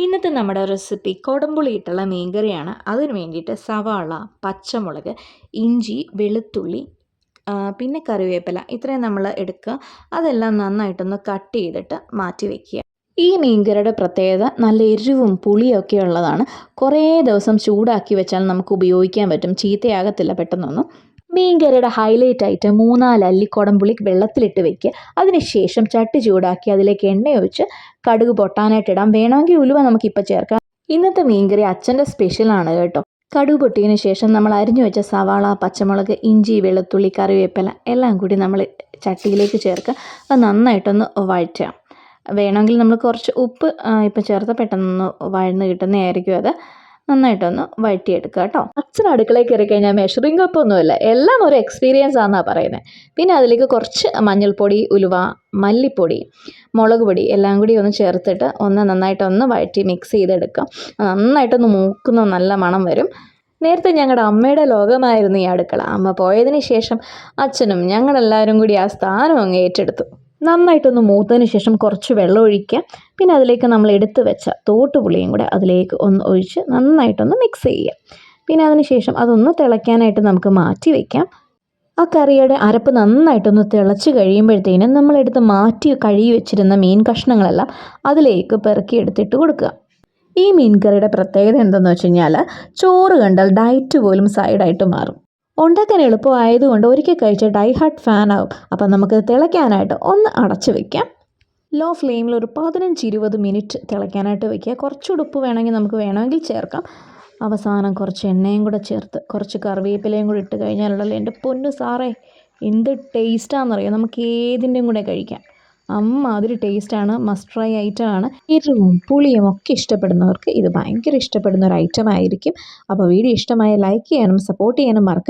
ഇന്നത്തെ നമ്മുടെ റെസിപ്പി കൊടംപുളി ഇട്ടുള്ള മീൻകറിയാണ്. അതിന് വേണ്ടിയിട്ട് സവാള, പച്ചമുളക്, ഇഞ്ചി, വെളുത്തുള്ളി, പിന്നെ കറിവേപ്പില ഇത്രയും നമ്മൾ എടുക്കുക. അതെല്ലാം നന്നായിട്ടൊന്ന് കട്ട് ചെയ്തിട്ട് മാറ്റി വയ്ക്കുക. ഈ മീൻകറിയുടെ പ്രത്യേകത നല്ല എരിവും പുളിയൊക്കെ ഉള്ളതാണ്. കുറേ ദിവസം ചൂടാക്കി വെച്ചാൽ നമുക്ക് ഉപയോഗിക്കാൻ പറ്റും, ചീത്തയാകത്തില്ല പെട്ടെന്നൊന്നും. മീൻകറിയുടെ ഹൈലൈറ്റ് ആയിട്ട് 3-4 അല്ലി കുടംപുളി വെള്ളത്തിലിട്ട് വെക്കുക. അതിനുശേഷം ചട്ടി ചൂടാക്കി അതിലേക്ക് എണ്ണ ഒഴിച്ച് കടുക് പൊട്ടാനായിട്ട് ഇടാം. വേണമെങ്കിൽ ഉലുവ നമുക്കിപ്പോൾ ചേർക്കാം. ഇന്നത്തെ മീൻകറി അച്ഛൻ്റെ സ്പെഷ്യലാണ് കേട്ടോ. കടുക് പൊട്ടിയതിന് ശേഷം നമ്മൾ അരിഞ്ഞു വെച്ച സവാള, പച്ചമുളക്, ഇഞ്ചി, വെളുത്തുള്ളി, കറിവേപ്പില എല്ലാം കൂടി നമ്മൾ ചട്ടിയിലേക്ക് ചേർക്കുക. അത് നന്നായിട്ടൊന്ന് വഴറ്റാം. വേണമെങ്കിൽ നമ്മൾ കുറച്ച് ഉപ്പ് ഇപ്പം ചേർത്ത് പെട്ടെന്ന് വഴന്ന് കിട്ടുന്നതായിരിക്കും. അത് നന്നായിട്ടൊന്ന് വഴറ്റിയെടുക്കുക കേട്ടോ. അച്ഛൻ അടുക്കളയിൽ കയറി കഴിഞ്ഞാൽ മെഷറിംഗ് കപ്പൊന്നുമില്ല, എല്ലാം ഒരു എക്സ്പീരിയൻസ് ആണെന്നാണ് പറയുന്നത്. പിന്നെ അതിലേക്ക് കുറച്ച് മഞ്ഞൾപ്പൊടി, ഉലുവ, മല്ലിപ്പൊടി, മുളക് പൊടി എല്ലാം കൂടി ഒന്ന് ചേർത്തിട്ട് നന്നായിട്ടൊന്ന് വഴറ്റി മിക്സ് ചെയ്തെടുക്കാം. നന്നായിട്ടൊന്ന് മൂക്കുന്ന നല്ല മണം വരും. നേരത്തെ ഞങ്ങളുടെ അമ്മയുടെ ലോകമായിരുന്നു ഈ അടുക്കള. അമ്മ പോയതിന് ശേഷം അച്ഛനും ഞങ്ങളെല്ലാവരും കൂടി ആ സ്ഥാനം അങ്ങ് ഏറ്റെടുത്തു. നന്നായിട്ടൊന്ന് മൂത്തതിന് ശേഷം കുറച്ച് വെള്ളം ഒഴിക്കുക. പിന്നെ അതിലേക്ക് നമ്മൾ എടുത്ത് വെച്ച തോട്ടുപുളിയും കൂടെ അതിലേക്ക് ഒന്ന് ഒഴിച്ച് നന്നായിട്ടൊന്ന് മിക്സ് ചെയ്യുക. പിന്നെ അതിന് ശേഷം അതൊന്ന് തിളയ്ക്കാനായിട്ട് നമുക്ക് മാറ്റി വയ്ക്കാം. ആ കറിയുടെ അരപ്പ് നന്നായിട്ടൊന്ന് തിളച്ച് കഴിയുമ്പോഴത്തേനും നമ്മളെടുത്ത് മാറ്റി കഴുകി വെച്ചിരുന്ന മീൻ കഷ്ണങ്ങളെല്ലാം അതിലേക്ക് പെറുക്കി എടുത്തിട്ട് കൊടുക്കുക. ഈ മീൻ കറിയുടെ പ്രത്യേകത എന്തെന്ന് വെച്ച് കഴിഞ്ഞാൽ ചോറ് കണ്ടാൽ ഡയറ്റ് പോലും സൈഡായിട്ട് മാറും. ഉണ്ടാക്കാൻ എളുപ്പമായതുകൊണ്ട് ഒരിക്കൽ കഴിച്ച ഡൈഹാർട്ട് ഫാനാവും. അപ്പം നമുക്ക് തിളയ്ക്കാനായിട്ട് ഒന്ന് അടച്ച് വയ്ക്കാം. ലോ ഫ്ലെയിമിൽ ഒരു 15-20 മിനിറ്റ് തിളയ്ക്കാനായിട്ട് വയ്ക്കുക. കുറച്ചുകൂടെ ഉപ്പ് വേണമെങ്കിൽ ചേർക്കാം. അവസാനം കുറച്ച് എണ്ണയും കൂടെ ചേർത്ത് കുറച്ച് കറിവേപ്പിലയും കൂടി ഇട്ട് കഴിഞ്ഞാലുണ്ടല്ലോ എൻ്റെ പൊന്നു സാറേ, എന്ത് ടേസ്റ്റാണെന്നറിയാം. നമുക്ക് ഏതിൻ്റെയും കൂടെ കഴിക്കാം. അതൊരു ടേസ്റ്റാണ്, മസ്റ്റ് ട്രൈ ഐറ്റമാണ്. എരിവും പുളിയും ഒക്കെ ഇഷ്ടപ്പെടുന്നവർക്ക് ഇത് ഭയങ്കര ഇഷ്ടപ്പെടുന്ന ഒരു ഐറ്റം ആയിരിക്കും. അപ്പോൾ വീഡിയോ ഇഷ്ടമായ ലൈക്ക് ചെയ്യാനും സപ്പോർട്ട് ചെയ്യാനും മറക്കരുത്.